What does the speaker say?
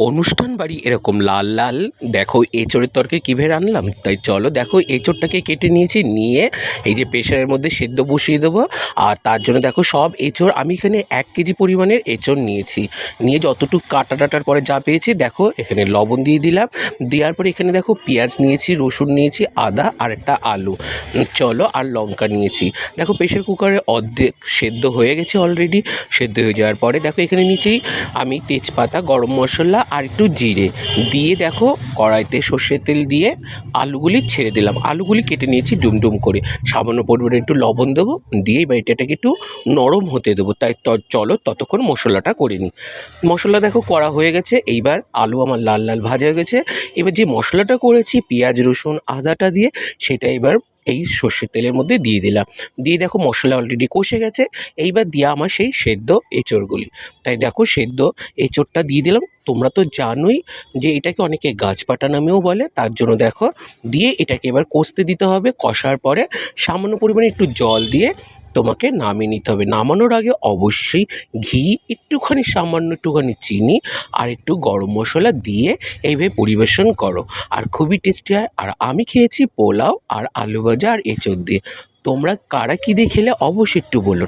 অনুষ্ঠান বাড়ি এরকম লাল লাল দেখো এঁচোড়ের তরকারি কীভাবে রান্নলাম। তাই চলো দেখো এঁচোড়টাকে কেটে নিয়েছি, নিয়ে এই যে প্রেশারের মধ্যে সেদ্ধ বসিয়ে দেবো। আর তার জন্য দেখো সব এঁচোড় আমি এখানে 1 কেজি পরিমাণের এঁচোড় নিয়েছি, নিয়ে যতটুকু কাটা টাটার পরে যা পেয়েছি দেখো এখানে লবণ দিয়ে দিলাম। দেওয়ার পরে এখানে দেখো পেঁয়াজ নিয়েছি, রসুন নিয়েছি, আদা আর একটা আলু, চলো আর লঙ্কা নিয়েছি। দেখো প্রেশার কুকারে অর্ধেক সেদ্ধ হয়ে গেছে অলরেডি। সেদ্ধ হয়ে যাওয়ার পরে দেখো এখানে নিচেই আমি তেজপাতা, গরম মশলা আর একটু জিরে দিয়ে দেখো কড়াইতে সর্ষের তেল দিয়ে আলুগুলি ছেড়ে দিলাম। আলুগুলি কেটে নিয়েছি ডুমডুম করে, সামান্য পরিমাণে একটু লবণ দেবো, দিয়ে এবার এটাকে একটু নরম হতে দেবো। তাই চলো ততক্ষণ মশলাটা করে নিই। মশলা দেখো করা হয়ে গেছে, এইবার আলু আমার লাল লাল ভাজা হয়ে গেছে। এবার যে মশলাটা করেছি পেঁয়াজ রসুন আদাটা দিয়ে, সেটা এবার এই সর্ষের তেলের মধ্যে দিয়ে দিলাম। দিয়ে দেখো মশলা অলরেডি কষে গেছে। এইবার দিয়ে আমার সেই সেদ্ধ এঁচোড়গুলি, তাই দেখো সেদ্ধ এঁচোড়টা দিয়ে দিলাম। তোমরা তো জানোই যে এটাকে অনেকে গাছপাটা নামেও বলে, তার জন্য দেখো দিয়ে এটাকে এবার কষতে দিতে হবে। কষার পরে সামান্য পরিমাণে একটু জল দিয়ে তোমাকে নামিয়ে নিতে হবে। নামানোর আগে অবশ্যই ঘি, একটুখানি সামান্য একটুখানি চিনি আর একটু গরম মশলা দিয়ে এইভাবে পরিবেশন করো, আর খুবই টেস্টি হয়। আর আমি খেয়েছি পোলাও আর আলু ভাজা আর এঁচোড় দিয়ে। তোমরা কারা কী দিয়ে খেলে অবশ্যই একটু বলো।